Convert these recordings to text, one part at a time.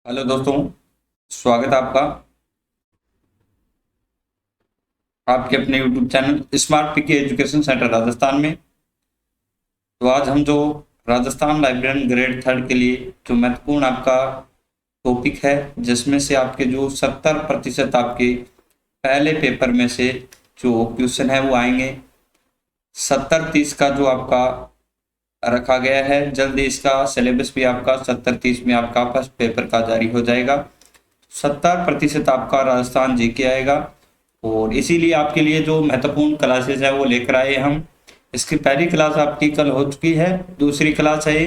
Hello दोस्तों, स्वागत है आपका आपके अपने यूट्यूब चैनल स्मार्ट पिकी एजुकेशन सेंटर राजस्थान में। तो आज हम जो राजस्थान लाइब्रेरियन ग्रेड थर्ड के लिए जो महत्वपूर्ण आपका टॉपिक है, जिसमें से आपके जो 70% आपके पहले पेपर में से जो क्वेश्चन है वो आएंगे। 70-30 का जो आपका रखा गया है, जल्दी इसका सिलेबस भी आपका 70-30 में आपका फर्स्ट पेपर का जारी हो जाएगा। 70% आपका राजस्थान जीके आएगा और इसीलिए आपके लिए जो महत्वपूर्ण क्लासेस है वो लेकर आए हम। इसकी पहली क्लास आपकी कल हो चुकी है, दूसरी क्लास है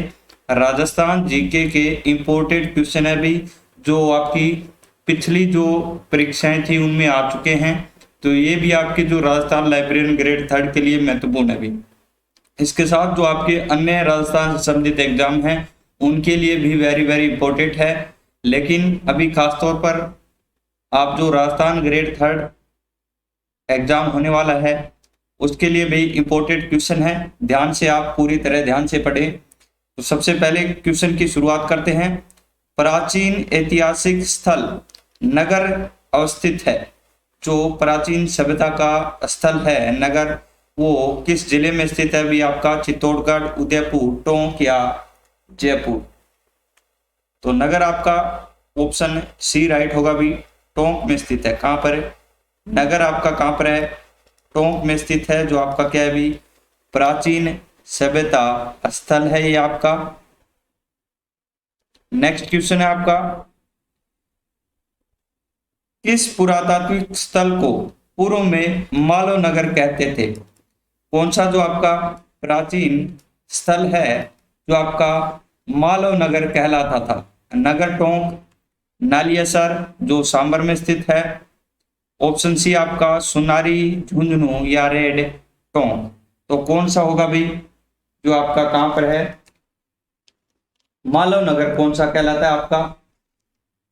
राजस्थान जीके के इम्पोर्टेड क्वेश्चन है भी, जो आपकी पिछली जो परीक्षाएं थी उनमें आ चुके हैं। तो ये भी आपके जो राजस्थान लाइब्रेरियन ग्रेड थर्ड के लिए महत्वपूर्ण है भी। इसके साथ जो आपके अन्य राजस्थान से संबंधित एग्जाम हैं उनके लिए भी वेरी वेरी इंपॉर्टेंट है। लेकिन अभी खास तौर पर आप जो राजस्थान ग्रेड थर्ड एग्जाम होने वाला है उसके लिए भी इंपॉर्टेंट क्वेश्चन है। ध्यान से आप पूरी तरह ध्यान से पढ़ें। तो सबसे पहले क्वेश्चन की शुरुआत करते हैं। प्राचीन ऐतिहासिक स्थल नगर अवस्थित है। जो प्राचीन सभ्यता का स्थल है नगर, वो किस जिले में स्थित है भी? आपका चित्तौड़गढ़, उदयपुर, टोंक या जयपुर। तो नगर आपका ऑप्शन सी राइट होगा भी, टोंक में स्थित है। कहां पर है नगर? आपका कहां पर है? टोंक में स्थित है। जो आपका क्या है भी? प्राचीन सभ्यता स्थल है ये आपका। नेक्स्ट क्वेश्चन है आपका, किस पुरातात्विक स्थल को पूर्व में मालव नगर कहते थे? कौन सा जो आपका प्राचीन स्थल है जो आपका मालव नगर कहलाता था? नगर टोंक, नालियासर जो सांबर में स्थित है। ऑप्शन सी आपका सुनारी, झुंझुनू या रेड टोंक। तो कौन सा होगा भाई जो आपका कहां पर है? मालव नगर कौन सा कहलाता है आपका?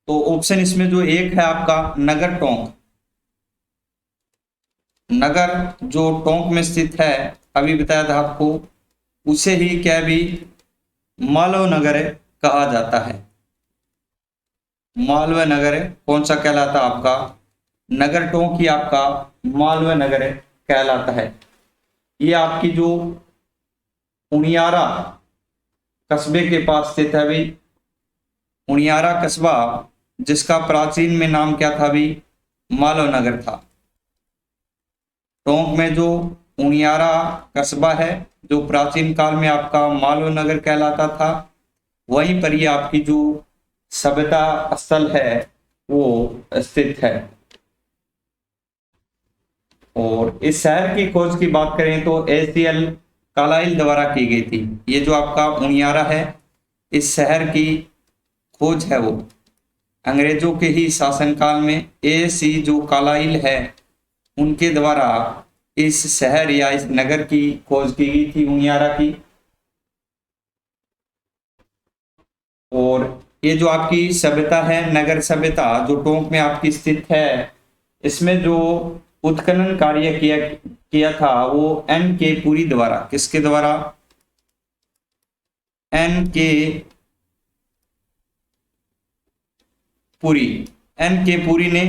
तो ऑप्शन इसमें जो एक है आपका नगर टोंक। नगर जो टोंक में स्थित है, अभी बताया था आपको, उसे ही क्या भी मालव नगर कहा जाता है। मालव नगर कौन सा कहलाता है आपका? नगर टोंक ही आपका मालव नगर कहलाता है। ये आपकी जो उनियारा कस्बे के पास स्थित है भी। उनियारा कस्बा जिसका प्राचीन में नाम क्या था भी? मालव नगर था। टोंक में जो उनियारा कस्बा है जो प्राचीन काल में आपका मालव नगर कहलाता था, वहीं पर ये आपकी जो सभ्यता स्थल है वो स्थित है। और इस शहर की खोज की बात करें तो एसीएल कालाइल द्वारा की गई थी। ये जो आपका उनियारा है, इस शहर की खोज है वो अंग्रेजों के ही शासनकाल में एसी जो कालाइल है उनके द्वारा इस शहर या इस नगर की खोज की गई थी, उनियारा की। और ये जो आपकी सभ्यता है, नगर सभ्यता जो टोंक में आपकी स्थित है, इसमें जो उत्खनन कार्य किया किया था वो एन के पुरी द्वारा। किसके द्वारा? एन के पुरी। एन के पुरी ने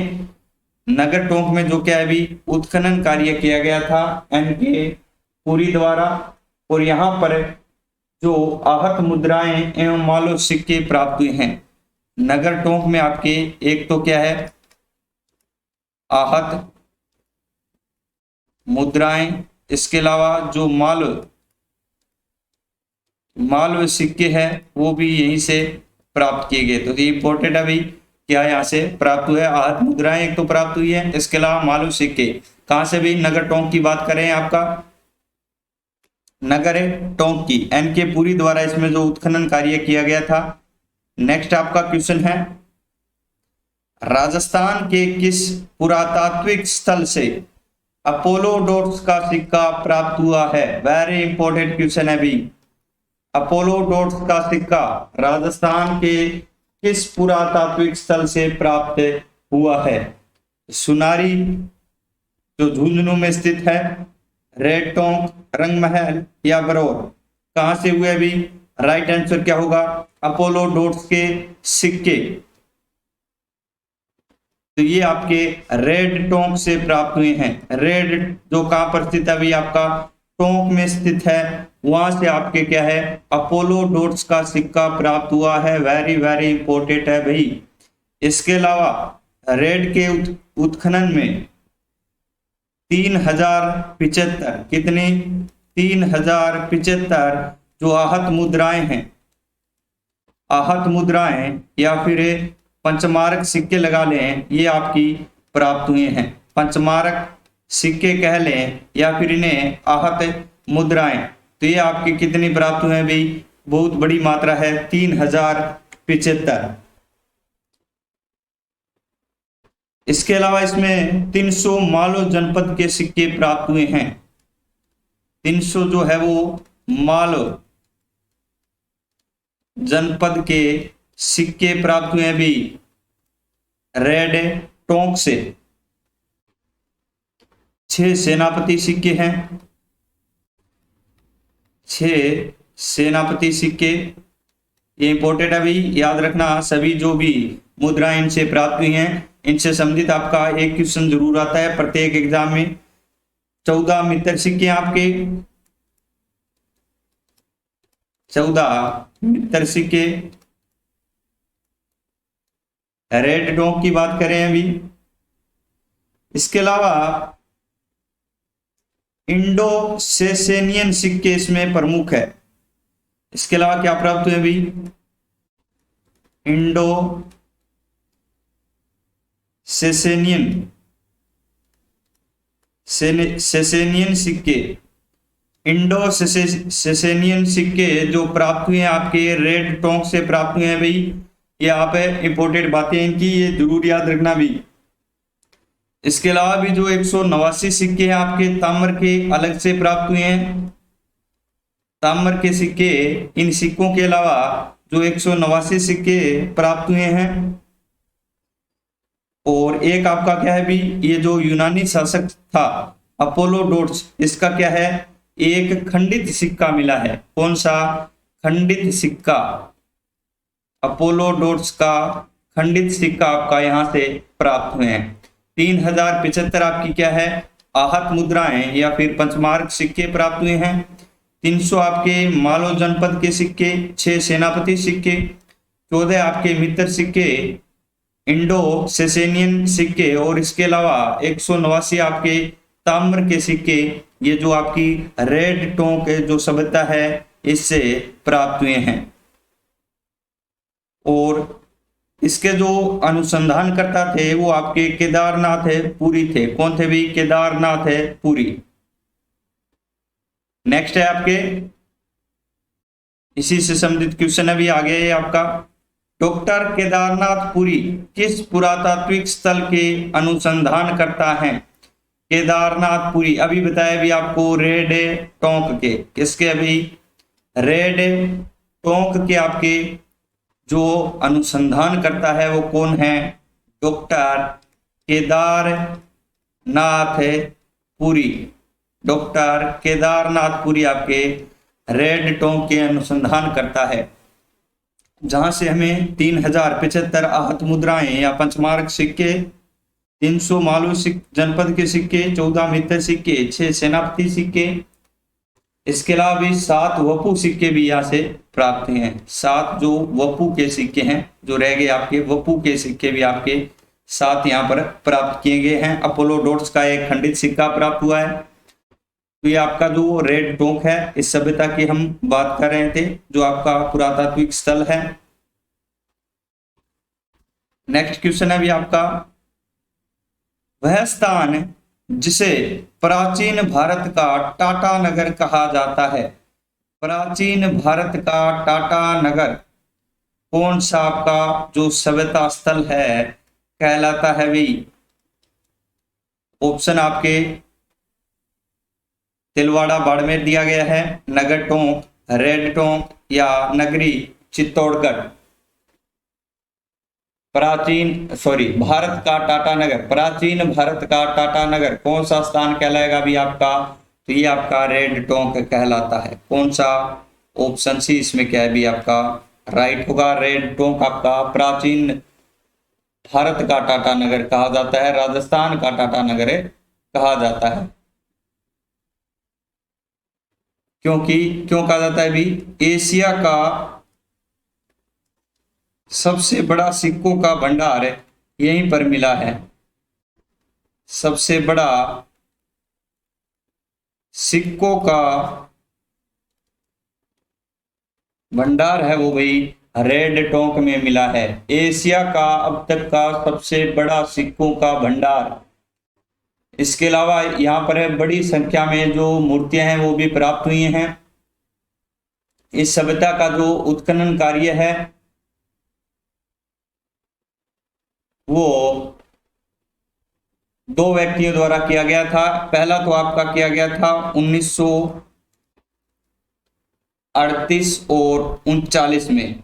नगर टोंक में जो क्या है भी उत्खनन कार्य किया गया था एन के पुरी द्वारा। और यहाँ पर जो आहत मुद्राएं एवं मालो सिक्के प्राप्त हुए हैं नगर टोंक में आपके, एक तो क्या है आहत मुद्राएं, इसके अलावा जो मालव सिक्के हैं वो भी यहीं से प्राप्त किए गए। तो ये इंपॉर्टेंट है भाई, क्या यहाँ से प्राप्त हुआ है? आहत मुद्राएं एक तो प्राप्त हुई है, इसके अलावा मालव सिक्के कहां से भी? नगर टोंक की बात करें आपका नगर टोंक की एन के पुरी द्वारा इसमें जो उत्खनन कार्य किया गया था। नेक्स्ट आपका क्वेश्चन है, राजस्थान के किस पुरातात्विक स्थल से अपोलोडोर्स का सिक्का प्राप्त हुआ है? वेरी इंपॉर्टेंट क्वेश्चन है भी। अपोलोडोर्स का सिक्का राजस्थान के किस पुरातात्विक स्थल से प्राप्त हुआ है? सुनारी जो झुंझुनू में स्थित है, रेड टोंक, रंगमहल या बरौर। कहां से हुए अभी? राइट आंसर क्या होगा? अपोलोडोर्स के सिक्के तो ये आपके रेड टोंक से प्राप्त हुए हैं। रेड जो कहां पर स्थित है, अभी आपका टोंक में स्थित है, वहां से आपके क्या है, अपोलो डॉट्स का सिक्का प्राप्त हुआ है। वेरी वेरी इंपॉर्टेंट है भाई। इसके अलावा रेड के उत्खनन में 3075, कितनी, 3075 जो आहत मुद्राएं हैं, आहत मुद्राएं या फिर पंचमारक सिक्के लगा लें, ये आपकी प्राप्त हुए हैं। पंचमारक सिक्के कह लें या फिर इन्हें आहत मुद्राएं, तो ये आपकी कितनी प्राप्त हुए हैं भाई, बहुत बड़ी मात्रा है, 3075। इसके अलावा इसमें 300 मालो जनपद के सिक्के प्राप्त हुए हैं। 300 जो है वो मालो जनपद के सिक्के प्राप्त हुए हैं भी रेड टोंक से। 6 सेनापति सिक्के हैं, 6 सेनापति सिक्के, ये इंपॉर्टेंट है भाई, याद रखना। सभी जो भी मुद्राएं इनसे प्राप्त हुई हैं, इनसे संबंधित आपका एक क्वेश्चन जरूर आता है प्रत्येक एग्जाम में। 14 मित्र सिक्के आपके, 14 मित्र सिक्के रेड टोंक की बात करें अभी। इसके अलावा इंडो सेसेनियन सिक्के इसमें प्रमुख है। इसके अलावा क्या प्राप्त हुए अभी, इंडो सेसेनियन सिक्के, इंडो सेसेनियन सिक्के जो प्राप्त हुए हैं आपके रेड टोंक से प्राप्त हुए हैं भाई। ये आप इंपोर्टेड बातें इनकी, ये जरूर याद रखना भी। इसके अलावा भी जो 189 सिक्के हैं आपके ताम्र के अलग से प्राप्त हुए हैं। ताम्र के सिक्के, इन सिक्कों के अलावा जो 189 सिक्के प्राप्त हुए हैं। और एक आपका क्या है भी, ये जो यूनानी शासक था अपोलो डोट्स, इसका क्या है, एक खंडित सिक्का मिला है। कौन सा, खंडित सिक्का, अपोलो डोट्स का खंडित सिक्का आपका यहां से प्राप्त हुए हैं। 3075 आपकी क्या है, आहत मुद्राएं या फिर पंचमार्क सिक्के प्राप्त हुए हैं। 300 आपके मालो जनपद के सिक्के, 6 सेनापति सिक्के, 14 आपके मित्र सिक्के, इंडो सेसेनियन सिक्के, और इसके अलावा 189 आपके ताम्र के सिक्के, ये जो आपकी रेड टोंक जो सभ्यता है इससे प्राप्त हुए हैं। और इसके जो अनुसंधानकर्ता थे वो आपके केदारनाथ है पुरी थे। कौन थे भी, केदारनाथ है पुरी। नेक्स्ट है आपके इसी से संबंधित क्वेश्चन अभी आ गया है आपका, डॉक्टर केदारनाथ पुरी किस पुरातात्विक स्थल के अनुसंधान करता है। केदारनाथ पुरी अभी बताया भी आपको रेड टोंक के, किसके, अभी रेड टोंक के आपके जो अनुसंधान करता है वो कौन है, डॉक्टर केदारनाथ पुरी। डॉक्टर केदारनाथ पुरी आपके रेड टोंक के अनुसंधान करता है, जहां से हमें 3075 आहत मुद्राएं या पंचमार्क सिक्के, 300 मालू जनपद के सिक्के, 14 मित्र सिक्के, 6 सेनापति सिक्के, इसके अलावा भी 7 वपू सिक्के भी यहाँ से प्राप्त हैं। 7 जो वपू के सिक्के हैं जो रह गए आपके, वपू के सिक्के भी आपके 7 यहाँ पर प्राप्त किए गए हैं। अपोलो डॉट्स का एक खंडित सिक्का प्राप्त हुआ है। तो ये आपका जो रेड टोंक है, इस सभ्यता की हम बात कर रहे थे, जो आपका पुरातात्विक स्थल है। नेक्स्ट क्वेश्चन है भी आपका, वह स्थान जिसे प्राचीन भारत का टाटा नगर कहा जाता है। प्राचीन भारत का टाटा नगर कौन सा आपका जो सभ्यता स्थल है कहलाता है भाई। ऑप्शन आपके तिलवाड़ा बाड़मेर दिया गया है, नगर टोंक, रेड टोंक या नगरी चित्तौड़गढ़। भारत का टाटा नगर, प्राचीन भारत का टाटा नगर कौन सा स्थान कहलाएगा भी आपका, तो ये आपका रेड टोंक कहलाता है। कौन सा, ऑप्शन सी इसमें क्या है भी आपका राइट होगा। रेड टोंक आपका प्राचीन भारत का टाटा नगर कहा जाता है, राजस्थान का टाटा नगर कहा जाता है। क्योंकि क्यों कहा जाता है भी, एशिया का सबसे बड़ा सिक्कों का भंडार यहीं पर मिला है। सबसे बड़ा सिक्कों का भंडार है वो भाई रेड टोंक में मिला है। एशिया का अब तक का सबसे बड़ा सिक्कों का भंडार। इसके अलावा यहाँ पर बड़ी संख्या में जो मूर्तियां हैं वो भी प्राप्त हुई हैं। इस सभ्यता का जो उत्खनन कार्य है वो 2 व्यक्तियों द्वारा किया गया था। पहला तो आपका किया गया था 1938 और 39 में,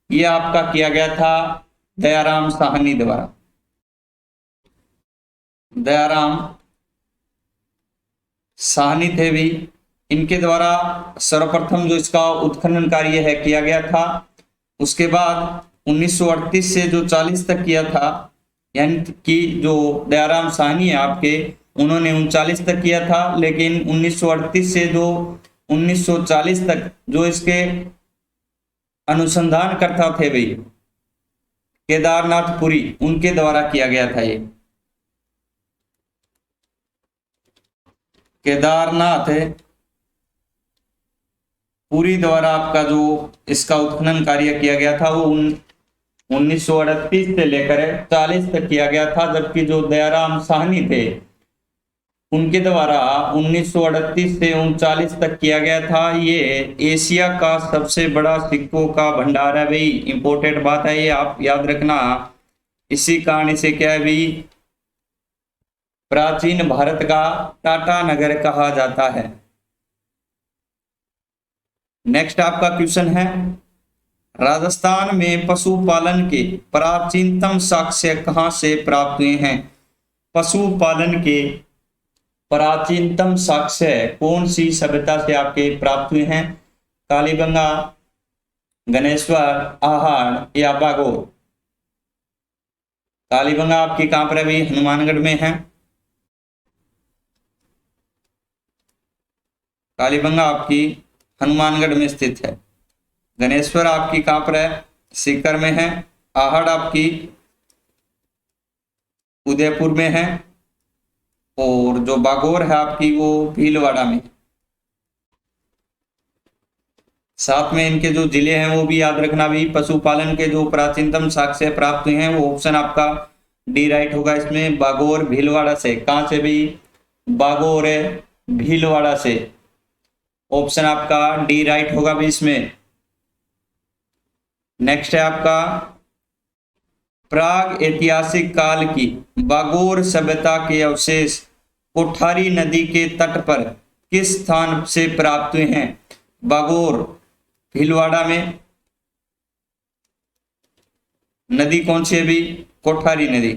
यह आपका किया गया था दयाराम साहनी द्वारा। दयाराम साहनी थे भी, इनके द्वारा सर्वप्रथम जो इसका उत्खनन कार्य है किया गया था। उसके बाद 1938 से जो 40 तक किया था, यानी कि जो दयाराम साहनी है आपके, उन्होंने 39 तक किया था। लेकिन 1938 से जो 1940 तक जो इसके अनुसंधानकर्ता थे भाई केदारनाथ पुरी, उनके द्वारा किया गया था। ये केदारनाथ पुरी द्वारा आपका जो इसका उत्खनन कार्य किया गया था वो 1938 से लेकर 40 तक किया गया था। जबकि जो दयाराम साहनी थे उनके द्वारा 1938 से 39 तक किया गया था। ये एशिया का सबसे बड़ा सिक्कों का भंडार है भाई। इंपॉर्टेंट बात है ये, आप याद रखना। इसी कारण से क्या है भाई, प्राचीन भारत का टाटा नगर कहा जाता है। नेक्स्ट आपका क्वेश्चन है, राजस्थान में पशुपालन के प्राचीनतम साक्ष्य कहां से प्राप्त हुए हैं? पशुपालन के प्राचीनतम साक्ष्य कौन सी सभ्यता से आपके प्राप्त हुए हैं? कालीबंगा, गणेश्वर, आहड़ या बागोर? कालीबंगा आपकी कहां पर है भाई? हनुमानगढ़ में है। कालीबंगा आपकी हनुमानगढ़ में स्थित है। गणेश्वर आपकी कहां पर है? सीकर में है। आहड़ आपकी उदयपुर में है। और जो बागोर है आपकी वो भीलवाड़ा में। साथ में इनके जो जिले हैं वो भी याद रखना भी। पशुपालन के जो प्राचीनतम साक्ष्य प्राप्त हुए हैं वो ऑप्शन आपका डी राइट होगा इसमें, बागोर भीलवाड़ा से। कहां से भी? बागोर भीलवाड़ा से। ऑप्शन आपका डी राइट होगा भी इसमें। नेक्स्ट है आपका, प्राग ऐतिहासिक काल की बागोर सभ्यता के अवशेष कोठारी नदी के तट पर किस स्थान से प्राप्त हुए हैं? बागोर भीलवाड़ा में। नदी कौन सी है भी? कोठारी नदी।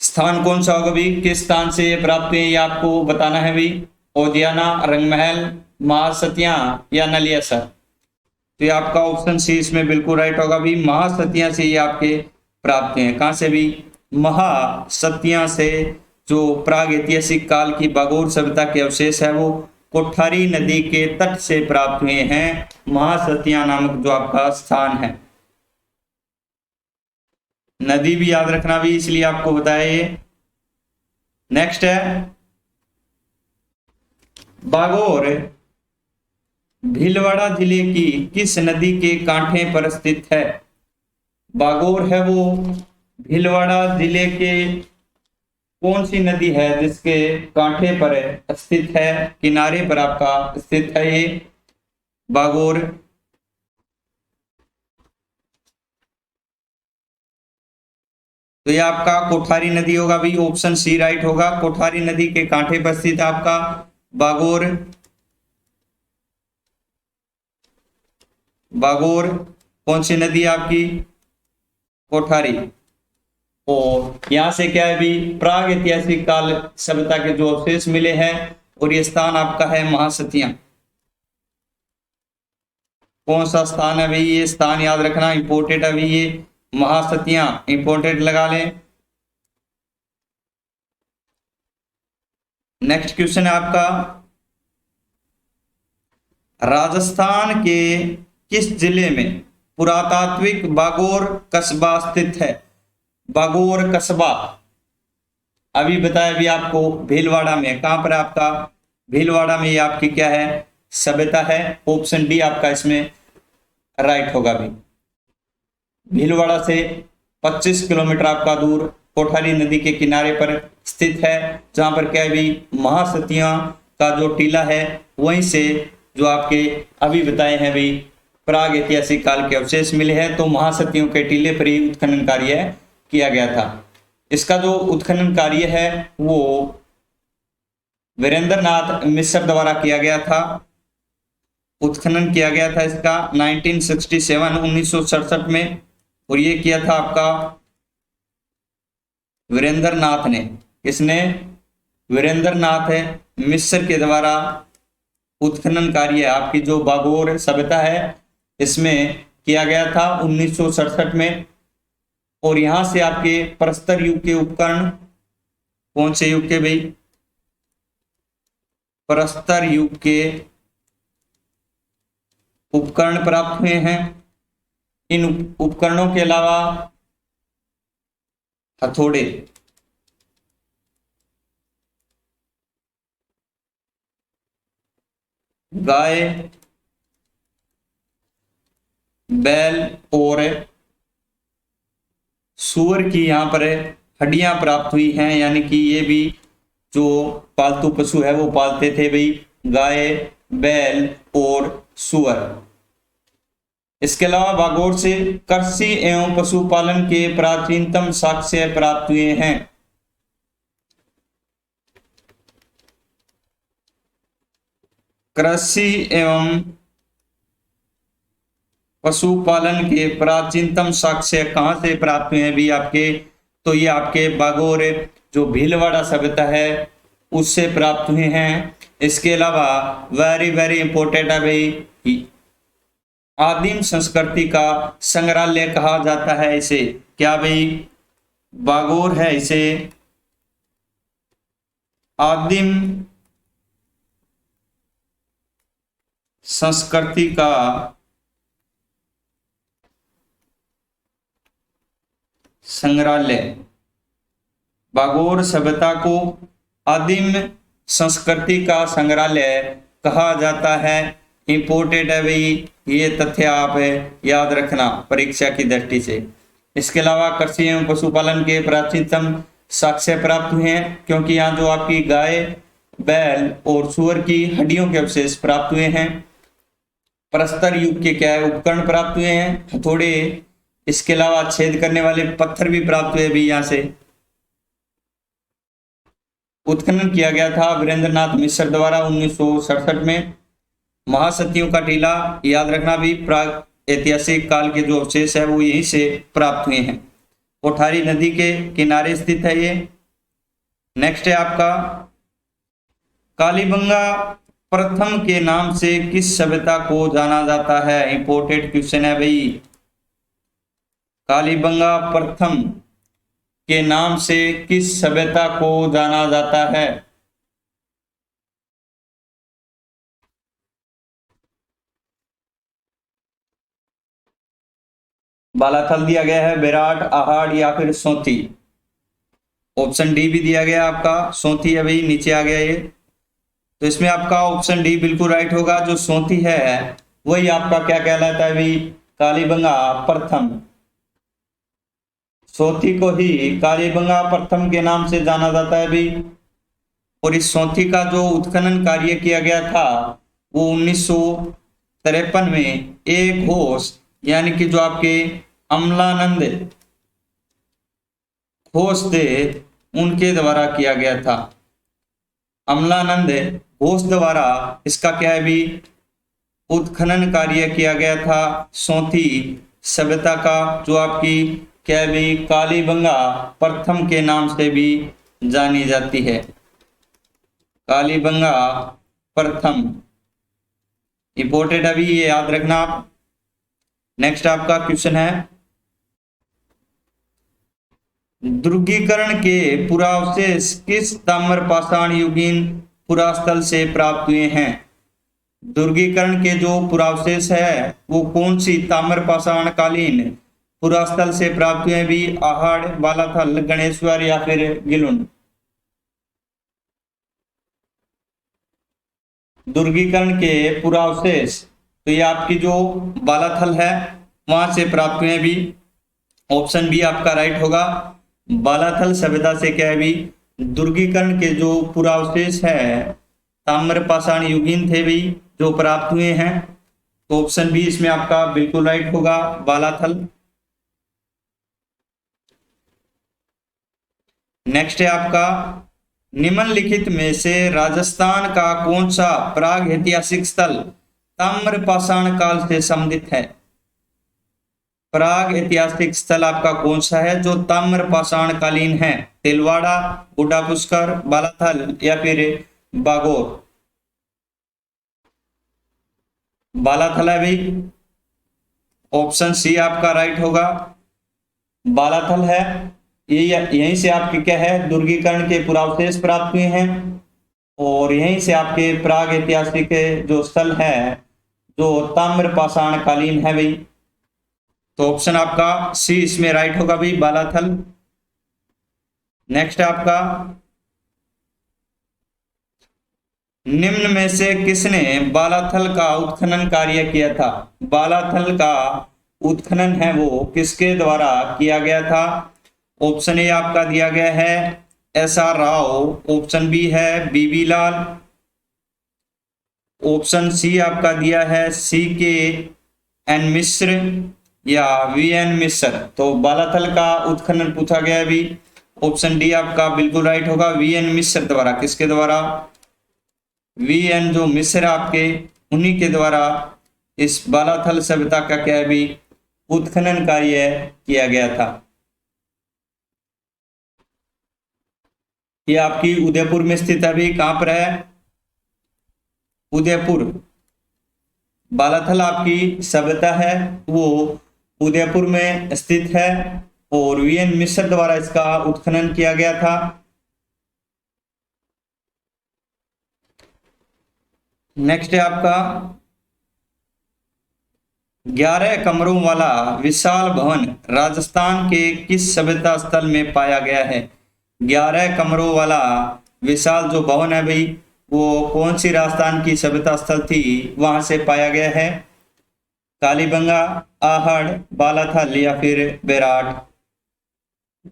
स्थान कौन सा होगा भी? किस स्थान से ये प्राप्त हुए ये आपको बताना है भी। ओदियाना, रंगमहल, महासतिया या नलियासर? तो ये आपका ऑप्शन सी इसमें बिल्कुल राइट होगा भी। महासतिया से ये आपके प्राप्त हैं। कहां से भी? महासतिया से। जो प्राग ऐतिहासिक काल की बागोर सभ्यता के अवशेष है वो कोठारी नदी के तट से प्राप्त हुए हैं। महासतिया नामक जो आपका स्थान है। नदी भी याद रखना भी, इसलिए आपको बताया ये। नेक्स्ट है, बागोर भीलवाड़ा जिले की किस नदी के कांठे पर स्थित है? बागोर है वो भीलवाड़ा जिले के कौन सी नदी है जिसके कांठे पर स्थित है, किनारे पर आपका स्थित है ये बागोर? तो ये आपका कोठारी नदी होगा भी। ऑप्शन सी राइट होगा। कोठारी नदी के कांठे पर स्थित आपका बागोर। बागोर कौन सी नदी आपकी? कोठारी। और यहां से क्या है भी, प्राग ऐतिहासिक काल सभ्यता के जो अवशेष मिले हैं और ये स्थान आपका है महासतिया। कौन सा स्थान है भाई, ये स्थान याद रखना इंपोर्टेंट है भाई, ये महासतियां इंपोर्टेंट लगा लें। नेक्स्ट क्वेश्चन है आपका, राजस्थान के किस जिले में पुरातात्विक बागोर कस्बा स्थित है? बागोर कस्बा अभी बताया भी आपको, भीलवाड़ा में। कहां पर है आपका? भीलवाड़ा में। ये आपकी क्या है? सभ्यता है। ऑप्शन डी आपका इसमें राइट होगा भी। भीलवाड़ा से 25 किलोमीटर आपका दूर कोठारी नदी के किनारे पर स्थित है, जहां पर क्या है भी, महासतियां का जो टीला है वहीं से जो आपके अभी बताए हैं भी प्राग ऐतिहासिक काल के अवशेष मिले हैं, तो महासतियों के टीले पर ही उत्खनन कार्य किया गया था। इसका जो उत्खनन कार्य है वो वीरेंद्र नाथ मिश्र द्वारा किया गया था। उत्खनन किया गया था इसका 1967 में, और ये किया था आपका वीरेंद्र नाथ ने। इसने वीरेंद्र नाथ मिश्र के द्वारा उत्खनन कार्य आपकी जो बागोर सभ्यता है इसमें किया गया था 1967 में। और यहां से आपके प्रस्तर युग के उपकरण, कौन से युग के भाई? प्रस्तर युग के उपकरण प्राप्त हुए हैं। इन उपकरणों के अलावा हथौड़े, गाय, बैल और सूअर की यहां पर हड्डियां प्राप्त हुई हैं, यानी कि ये भी जो पालतू पशु है वो पालते थे भाई, गाय, बैल और सूअर। इसके अलावा बागोर से कृषि एवं पशुपालन के प्राचीनतम साक्ष्य प्राप्त हुए हैं। कृषि एवं पशुपालन के प्राचीनतम साक्ष्य कहां से प्राप्त हुए हैं भी आपके? तो ये आपके बागोर जो भीलवाड़ा सभ्यता है उससे प्राप्त हुए हैं। इसके अलावा वेरी वेरी इंपॉर्टेंट है भाई, आदिम संस्कृति का संग्रहालय कहा जाता है इसे। क्या भाई? बागोर है इसे आदिम संस्कृति का संग्रहालय। बागोर सभ्यता को आदिम संस्कृति का संग्रहालय कहा जाता है। इंपोर्टेंट है भाई, ये तथ्य आप याद रखना परीक्षा की दृष्टि से। इसके अलावा कृषि एवं पशुपालन के प्राचीनतम साक्ष्य प्राप्त हुए हैं, क्योंकि यहाँ जो आपकी गाय, बैल और सूअर की हड्डियों के अवशेष प्राप्त हुए हैं। प्रस्तर युग के क्या है उपकरण प्राप्त हुए हैं, हथौड़े। इसके अलावा छेद करने वाले पत्थर भी प्राप्त हुए भी यहाँ से। उत्खनन किया गया था वीरेंद्र नाथ मिश्र द्वारा 1967 में। महासतियों का टीला याद रखना भी, प्राग ऐतिहासिक काल के जो अवशेष है वो यहीं से प्राप्त हुए हैं। कोठारी नदी के किनारे स्थित है ये। नेक्स्ट है आपका, कालीबंगा प्रथम के नाम से किस सभ्यता को जाना जाता है? इंपोर्टेंट क्वेश्चन है भाई। कालीबंगा प्रथम के नाम से किस सभ्यता को जाना जाता है? बालाथल दिया गया है, बेराट, आहाड़ या फिर सोंथी। ऑप्शन डी भी दिया गया आपका, सोंथी है भाई, नीचे आ गया ये। तो इसमें आपका ऑप्शन डी बिल्कुल राइट होगा। जो सोंथी है वही आपका क्या कहलाता है भाई? कालीबंगा प्रथम। सोंथी को ही कालीबंगा प्रथम के नाम से जाना जाता है भाई। और इस सोंथी का जो उत्खनन कार्य किया गया था वो 1953 में एक घोष, यानी कि जो आपके अमलानंद घोष थे उनके द्वारा किया गया था। अमलानंद घोष द्वारा इसका क्या है भी उत्खनन कार्य किया गया था। सोंथी सभ्यता का जो आपकी क्या है भी कालीबंगा प्रथम के नाम से भी जानी जाती है। कालीबंगा प्रथम इंपोर्टेंट अभी ये याद रखना आप। नेक्स्ट आपका क्वेश्चन है, दुर्गीकरण के पुरावशेष किस ताम्रपाषाण युगीन पुरास्थल से प्राप्त हुए हैं? दुर्गीकरण के जो पुरावशेष है वो कौन सी ताम्रपाषाण कालीन पुरास्थल से प्राप्त हुए? भी आहड़, बालाथल, गणेश्वर या फिर गिलुंड? दुर्गीकरण के पुरावशेष तो ये आपकी जो बालाथल है वहां से प्राप्त हुए भी। ऑप्शन बी आपका राइट होगा। बालाथल सभ्यता से क्या है भी दुर्गीकरण के जो पुरावशेष है ताम्रपाषाण युगीन थे भी जो प्राप्त हुए हैं। तो ऑप्शन बी इसमें आपका बिल्कुल राइट होगा, बालाथल। नेक्स्ट है आपका, निम्नलिखित में से राजस्थान का कौन सा प्राग ऐतिहासिक स्थल ताम्रपाषाण काल से संबंधित है? प्राग ऐतिहासिक स्थल आपका कौन सा है जो ताम्रपाषाण कालीन है? तिलवाड़ा, बुड्ढा पुष्कर, बालाथल या फिर बागोर? बालाथल है भाई। ऑप्शन सी आपका राइट होगा, बालाथल है। ये यहीं से आपके क्या है दुर्गीकरण के पुरावशेष प्राप्त हुए हैं और यहीं से आपके प्राग ऐतिहासिक जो स्थल है जो ताम्रपाषाण कालीन है भाई। तो ऑप्शन आपका सी इसमें राइट होगा भाई, बालाथल। नेक्स्ट आपका, निम्न में से किसने बालाथल का उत्खनन कार्य किया था? बालाथल का उत्खनन है वो किसके द्वारा किया गया था? ऑप्शन ए आपका दिया गया है एस.आर. राव, ऑप्शन बी है बीबी लाल, ऑप्शन सी आपका दिया है C.K.N. मिश्र या V.N. मिश्र। तो बालाथल का उत्खनन पूछा गया है भी। ऑप्शन डी आपका बिल्कुल राइट होगा, V.N. मिश्र द्वारा। किसके द्वारा? V.N. जो मिश्र आपके उन्हीं के द्वारा इस बालाथल सभ्यता का क्या है भी उत्खनन कार्य किया गया था। ये आपकी उदयपुर में स्थित है भी। कहां पर है? उदयपुर। बालाथल आपकी सभ्यता है वो उदयपुर में स्थित है और V.N. मिश्र द्वारा इसका उत्खनन किया गया था। नेक्स्ट है आपका, 11 कमरों वाला विशाल भवन राजस्थान के किस सभ्यता स्थल में पाया गया है? 11 कमरों वाला विशाल जो भवन है भाई वो कौन सी राजस्थान की सभ्यता स्थल थी वहां से पाया गया है? कालीबंगा, आहड़, बालाथल या फिर बेराट?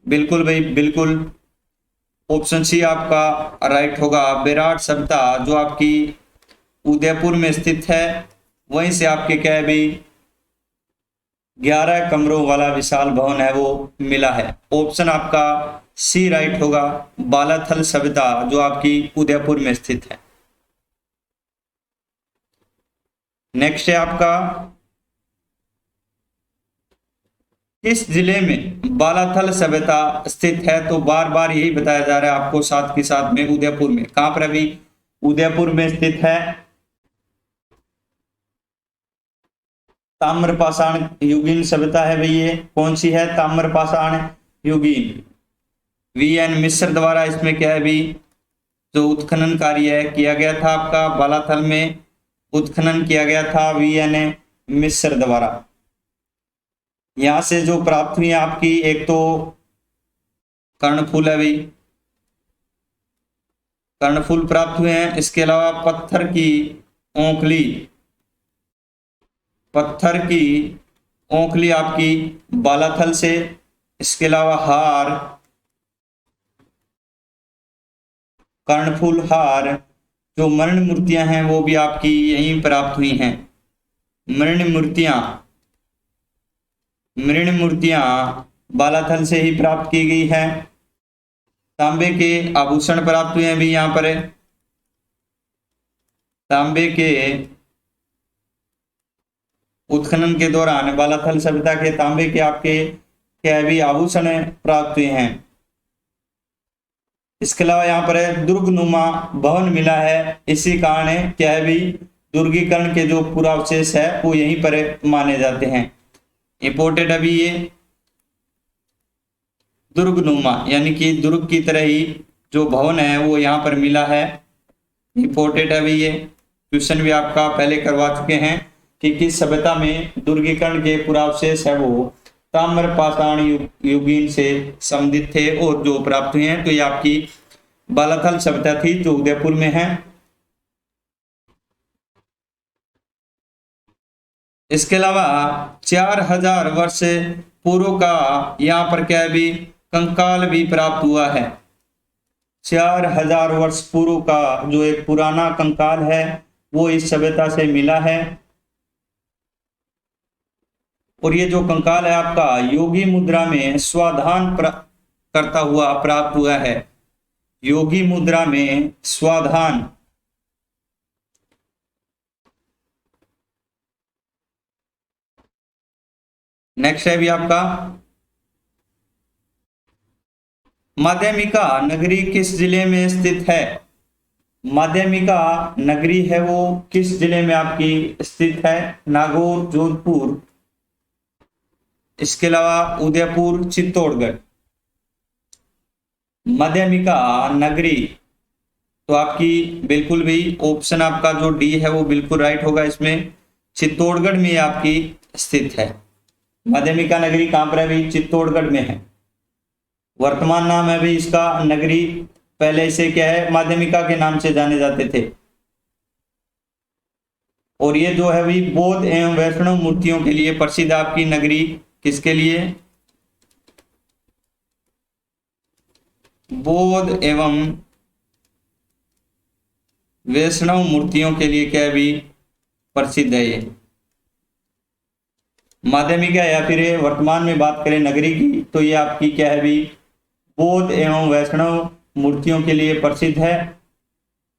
बिल्कुल भाई बिल्कुल, ऑप्शन सी आपका राइट होगा। बेराट सभ्यता जो आपकी उदयपुर में स्थित है वहीं से आपके क्या है भाई 11 कमरों वाला विशाल भवन है वो मिला है। ऑप्शन आपका सी राइट होगा, बालाथल सभ्यता जो आपकी उदयपुर में स्थित है। नेक्स्ट है आपका, किस जिले में बालाथल सभ्यता स्थित है? तो बार बार यही बताया जा रहा है आपको साथ के साथ में उदयपुर में। कहां पर अभी? उदयपुर में स्थित है। ताम्रपाषाण युगीन सभ्यता है भाई। ये कौन सी है? ताम्रपाषाण युगीन। V.N. मिश्र द्वारा इसमें क्या है भी जो उत्खनन कार्य किया गया था आपका बालाथल में उत्खनन किया गया था V.N. मिश्र द्वारा। यहां से जो प्राप्त हुई आपकी एक तो कर्णफूल है भाई, कर्णफूल प्राप्त हुए हैं। इसके अलावा पत्थर की ओंखली, पत्थर की ओंखली आपकी बालाथल से। इसके अलावा हार, कर्णफूल हार, जो मरण मूर्तियां हैं वो भी आपकी यहीं प्राप्त हुई हैं। मृण मूर्तियां बालाथल से ही प्राप्त की गई है। तांबे के आभूषण प्राप्त हुए हैं भी यहाँ पर। तांबे के उत्खनन के दौरान बालाथल सभ्यता के तांबे के आपके क्या भी आभूषण प्राप्त हुए हैं। इसके अलावा यहाँ पर दुर्गनुमा भवन मिला है। इसी कारण क्या है भी दुर्गीकरण के जो पुरावशेष है वो यहीं पर माने जाते हैं। इंपोर्टेड अभी ये दुर्गनुमा यानी कि दुर्ग की तरह ही जो भवन है वो यहाँ पर मिला है। इंपोर्टेड अभी ये क्वेश्चन भी आपका पहले करवा चुके हैं कि किस सभ्यता में दुर्गीकरण के पुरावशेष है वो ताम्र पाषाण युगीन से संबंधित थे और जो प्राप्त हुए हैं। तो ये आपकी बालाथल सभ्यता थी जो उदयपुर में है। इसके अलावा 4000 वर्ष पूर्व का यहाँ पर क्या है भी कंकाल भी प्राप्त हुआ है। 4000 वर्ष पूर्व का जो एक पुराना कंकाल है वो इस सभ्यता से मिला है। और ये जो कंकाल है आपका योगी मुद्रा में स्वाधान करता हुआ प्राप्त हुआ है। योगी मुद्रा में स्वाधान नेक्स्ट है भी आपका माध्यमिका नगरी किस जिले में स्थित है। माध्यमिका नगरी है वो किस जिले में आपकी स्थित है। नागौर, जोधपुर, इसके अलावा उदयपुर, चित्तौड़गढ़। माध्यमिका नगरी तो आपकी बिल्कुल भी ऑप्शन आपका जो डी है वो बिल्कुल राइट होगा। इसमें चित्तौड़गढ़ में आपकी स्थित है। माध्यमिका नगरी कहां पर है भी चित्तौड़गढ़ में है। वर्तमान नाम है भी इसका नगरी, पहले से क्या है माध्यमिका के नाम से जाने जाते थे। और ये जो है भी बौद्ध एवं वैष्णव मूर्तियों के लिए प्रसिद्ध आपकी नगरी। किसके लिए? बौद्ध एवं वैष्णव मूर्तियों के लिए क्या भी प्रसिद्ध है ये माध्यमिका। या फिर वर्तमान में बात करें नगरी की तो ये आपकी क्या है भी बौद्ध एवं वैष्णव मूर्तियों के लिए प्रसिद्ध है।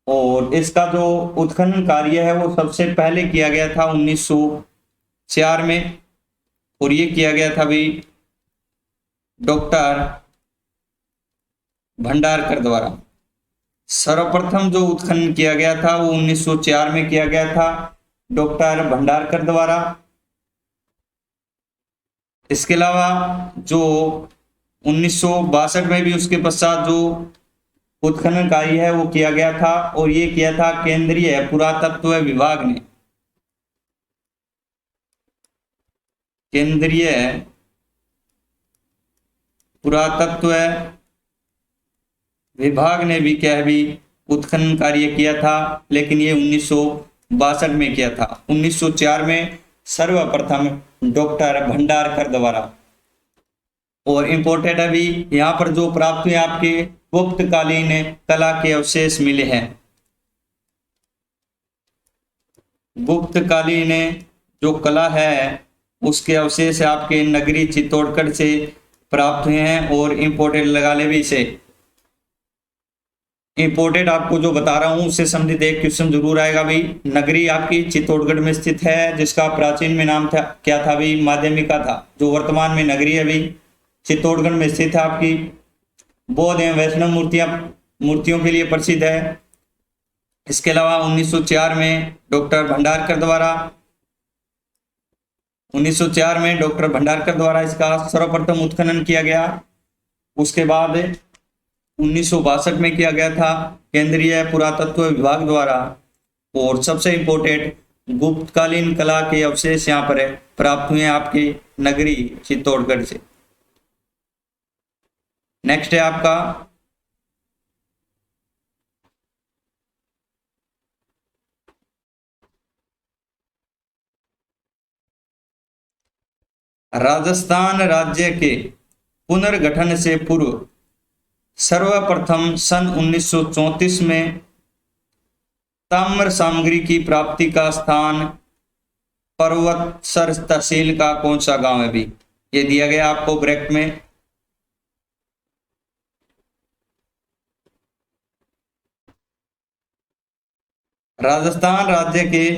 और इसका जो उत्खनन कार्य है वो सबसे पहले किया गया था 1904 में। और ये किया गया था भी डॉक्टर भंडारकर द्वारा। सर्वप्रथम जो उत्खनन किया गया था वो 1904 में किया गया था डॉक्टर भंडारकर द्वारा। इसके अलावा जो 1962 में भी उसके पश्चात जो उत्खनन कार्य है वो किया गया था। और ये किया था केंद्रीय पुरातत्व विभाग ने। केंद्रीय पुरातत्व विभाग ने भी क्या है भी उत्खनन कार्य किया था, लेकिन ये 1962 में किया था। 1904 में सर्वप्रथम डॉक्टर भंडारकर द्वारा। और इंपोर्टेंट अभी यहाँ पर जो प्राप्त हुए आपके गुप्तकालीन कला के अवशेष मिले हैं। गुप्तकालीन जो कला है उसके अवशेष आपके नगरी चित्तौड़गढ़ से प्राप्त हुए हैं। और इंपोर्टेड लगा ले भी इसे। इंपोर्टेड आपको जो बता रहा हूं उससे संबंधित एक क्वेश्चन जरूर आएगा भाई। नगरी आपकी चित्तौड़गढ़ में स्थित है जिसका प्राचीन में नाम था क्या था भाई माध्यमिका था। जो वर्तमान में नगरी है भाई चित्तौड़गढ़ में स्थित है आपकी। बौद्ध एवं वैष्णव मूर्तियों के लिए प्रसिद्ध है। इसके अलावा 1904 में डॉक्टर भंडारकर द्वारा इसका सर्वप्रथम उत्खनन किया गया। उसके बाद 1962 में किया गया था केंद्रीय पुरातत्व विभाग द्वारा। और सबसे इंपोर्टेंट गुप्तकालीन कला के अवशेष यहाँ पर प्राप्त हुए आपकी नगरी चित्तौड़गढ़ से। नेक्स्ट है आपका राजस्थान राज्य के पुनर्गठन से पूर्व सर्वप्रथम सन 1934 में ताम्र सामग्री की प्राप्ति का स्थान पर्वतसर तहसील का कौन सा गांव है भी? ये दिया गया आपको ब्रैकेट में। राजस्थान राज्य के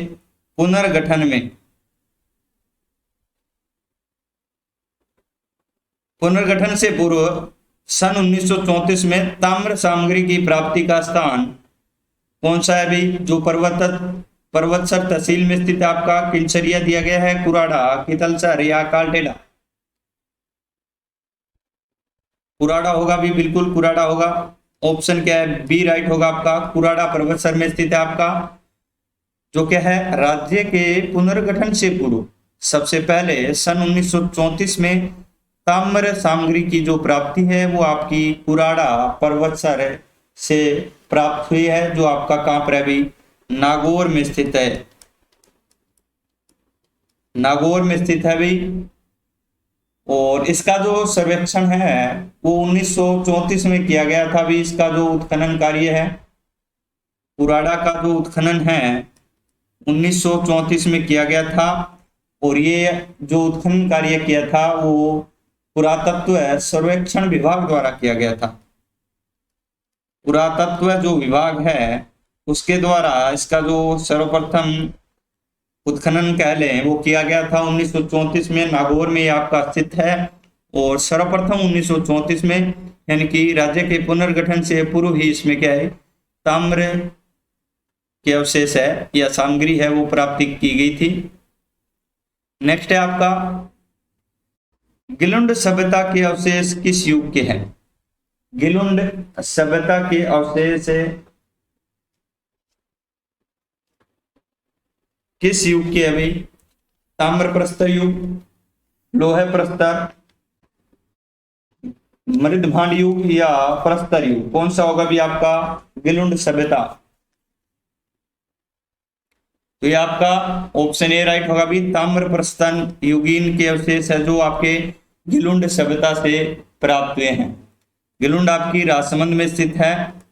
पुनर्गठन में पुनर्गठन से पूर्व सन 1934 में ताम्र सामग्री की प्राप्ति का स्थान कौन सा है भी? जो पर्वतसर तहसील में स्थित आपका किलचरिया दिया गया है, कुराड़ा, कितलसर या कालटेला। कुराड़ा होगा भी, बिल्कुल कुराड़ा होगा। ऑप्शन क्या है, बी राइट होगा आपका। कुराड़ा पर्वतसर में स्थित है आपका, जो क्या है राज्य के पुनर्गठन से पूर्व सबसे पहले सन 1934 में ताम्र सामग्री की जो प्राप्ति है वो आपकी कुराड़ा पर्वतसर से प्राप्त हुई है, जो आपका कहां पर है अभी, नागौर में स्थित है। नागौर में स्थित है भाई। और इसका जो सर्वेक्षण है वो 1934 में किया गया था भी। इसका जो उत्खनन कार्य है, कुराड़ा का जो उत्खनन है 1934 में किया गया था। और ये जो उत्खनन कार्य किया था वो पुरातत्व सर्वेक्षण विभाग द्वारा किया गया था। पुरातत्व जो विभाग है उसके द्वारा इसका जो सर्वप्रथम उत्खनन कह लें वो किया गया था 1934 में। नागौर में आपका स्थित है। और सर्वप्रथम 1934 में, यानी कि राज्य के पुनर्गठन से पूर्व ही इसमें क्या है, ताम्र के अवशेष है या सामग्री है वो प्राप्ति की गई थी। नेक्स्ट है आपका, गिलुंड सभ्यता के अवशेष किस युग के हैं? गिलुंड सभ्यता के अवशेष किस युग के है भाई? ताम्र प्रस्तर युग, लोहे प्रस्तर, मृदभांड युग या प्रस्तर युग? कौन सा होगा भी आपका गिलुंड सभ्यता? तो ये आपका ऑप्शन ए राइट होगा भी। ताम्र प्रस्तर युगीन के अवशेष है जो आपके गिलुंड सभ्यता से प्राप्त हुए हैं। गिलुंड आपकी राजसमंद में स्थित है।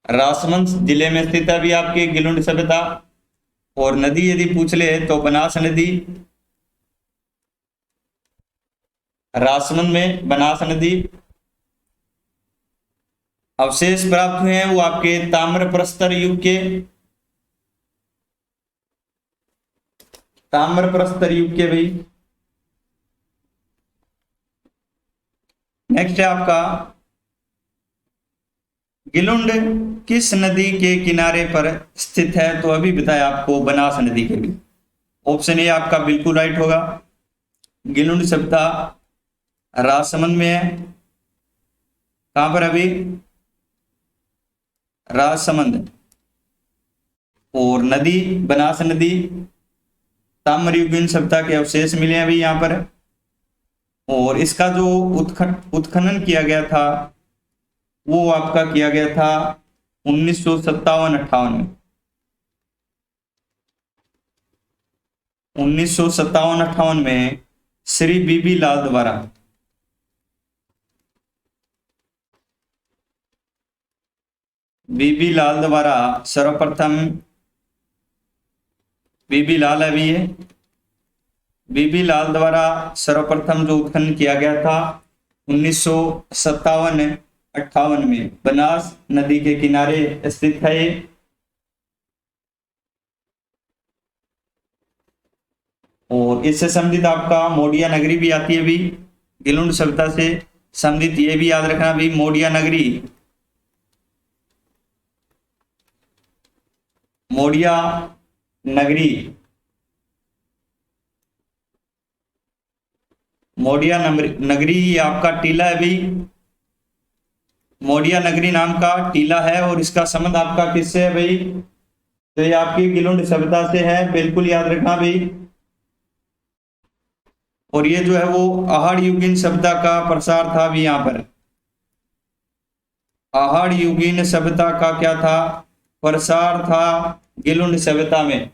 राजसमंद जिले में स्थित है भी आपकी गिलुंड सभ्यता। और नदी यदि पूछ ले तो बनास नदी, राजसमंद में बनास नदी। अवशेष प्राप्त हुए हैं वो आपके ताम्र प्रस्तर युग के, ताम्र प्रस्तर युग के भाई। नेक्स्ट है आपका, गिलुंड किस नदी के किनारे पर स्थित है? तो अभी बताया आपको, बनास नदी के भी। ऑप्शन ए आपका बिल्कुल राइट होगा। गिलुंड सभ्यता राजसमंद में है। कहां पर अभी? राजसमंद। और नदी बनास नदी, ताम्रयुगीन सभ्यता के अवशेष मिले हैं अभी यहाँ पर। और इसका जो उत्खनन किया गया था वो आपका किया गया था 1957-58 में। 1957-58 में श्री बीबी लाल द्वारा, बीबी लाल द्वारा सर्वप्रथम, बीबी लाल है भी ये, बीबी लाल द्वारा सर्वप्रथम जो उत्खनन किया गया था 1957-58 में बनास नदी के किनारे स्थित है ये। और इससे संबंधित आपका मोडिया नगरी भी आती है भी, गिलुंड सभ्यता से संबंधित। ये भी याद रखना भी, मोडिया नगरी, मोडिया नगरी, मोडिया नगरी आपका टीला है भी। मोडिया नगरी नाम का टीला है और इसका संबंध आपका किससे है भाई? तो ये आपकी गिलुंड सभ्यता से है, बिल्कुल याद रखना भाई। और ये जो है वो आहड़ युगीन सभ्यता का प्रसार था भी यहाँ पर। आहड़ युगीन सभ्यता का क्या था? प्रसार था गिलुंड सभ्यता में।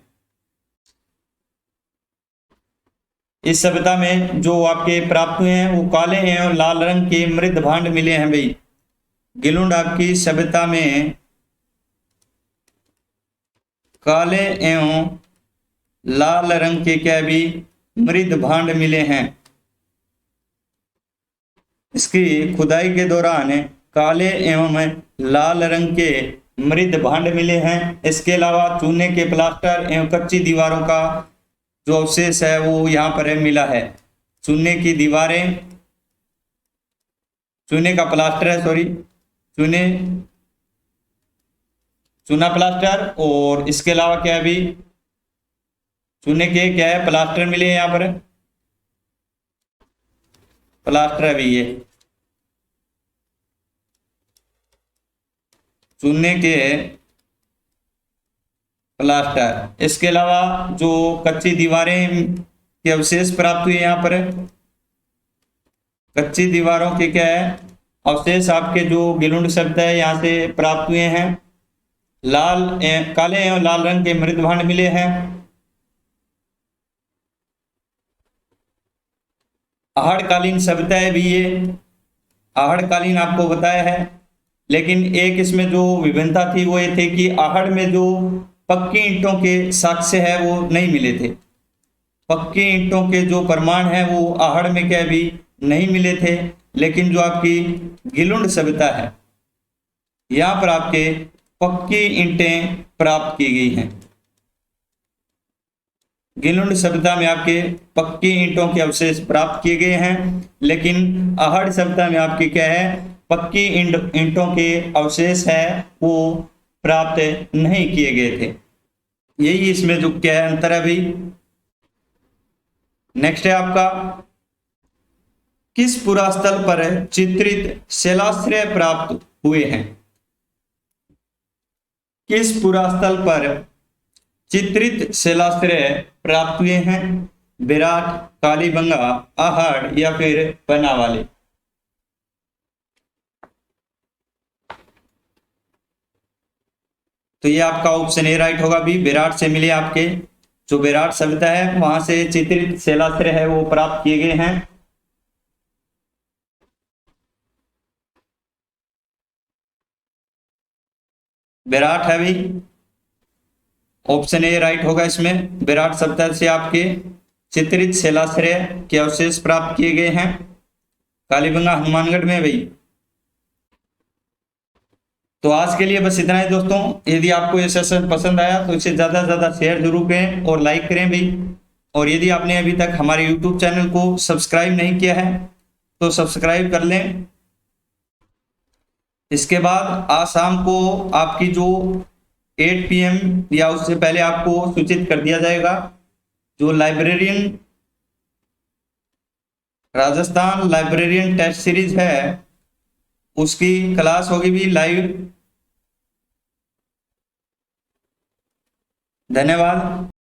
इस सभ्यता में जो आपके प्राप्त हुए हैं वो काले हैं और लाल रंग के मृद भांड मिले हैं भाई। गिलुंड आपकी सभ्यता में काले एवं लाल रंग के क्या भी मृद भांड मिले हैं। इसकी खुदाई के दौरान काले एवं लाल रंग के मृद भांड मिले हैं। इसके अलावा चूने के प्लास्टर एवं कच्ची दीवारों का जो अवशेष है वो यहाँ पर मिला है। चूने की दीवारें, चूने का प्लास्टर है, सॉरी, चूने चूना प्लास्टर, और इसके अलावा क्या है अभी, चूने के क्या है प्लास्टर मिले हैं यहाँ पर, प्लास्टर है अभी ये चूने के प्लास्टर। इसके अलावा जो कच्ची दीवारें के अवशेष प्राप्त हुए यहाँ पर, कच्ची दीवारों के क्या है अवशेष आपके जो गिलुंड शब्द है यहाँ से प्राप्त हुए हैं। काले एवं लाल रंग के मृद भांड मिले हैं। आहड़कालीन सभ्यता है भी ये, आहड़कालीन आपको बताया है, लेकिन एक इसमें जो विभिन्नता थी वो ये थे कि आहड़ में जो पक्की ईंटों के साक्ष्य है वो नहीं मिले थे। पक्की ईंटों के जो प्रमाण है वो आहड़ में क्या भी नहीं मिले थे, लेकिन जो आपकी गिलुंड सभ्यता है यहाँ पर आपके पक्की ईंटें प्राप्त की गई हैं। गिलुंड सभ्यता में आपके पक्की ईंटों के अवशेष प्राप्त किए गए हैं, लेकिन आहड़ सभ्यता में आपके क्या है पक्की ईंटों के अवशेष है वो प्राप्त नहीं किए गए थे। यही इसमें जो क्या है अंतर है भाई। नेक्स्ट है आपका, किस पुरास्थल पर चित्रित शिलाश्रय प्राप्त हुए हैं। किस पुरास्थल पर चित्रित शिलाश्रय प्राप्त हुए हैं, विराट, कालीबंगा, आहड़ या फिर बनावाले। तो ये आपका ऑप्शन ए राइट होगा भी, विराट से मिले आपके जो विराट सभ्यता है वहां से चित्रित शिलाश्रय है वो प्राप्त किए गए हैं। विराट है भी, ऑप्शन ए राइट होगा इसमें, विराट सभ्यता से आपके चित्रित शिलाश्रय के अवशेष प्राप्त किए गए हैं। कालीबंगा हनुमानगढ़ में भाई। तो आज के लिए बस इतना ही दोस्तों। यदि आपको ये सेशन पसंद आया तो इसे ज़्यादा से ज़्यादा शेयर जरूर करें और लाइक करें भी। और यदि आपने अभी तक हमारे यूट्यूब चैनल को सब्सक्राइब नहीं किया है तो सब्सक्राइब कर लें। इसके बाद आज शाम को आपकी जो 8 PM या उससे पहले आपको सूचित कर दिया जाएगा जो librarian Rajasthan librarian test series है उसकी क्लास होगी भी लाइव। धन्यवाद।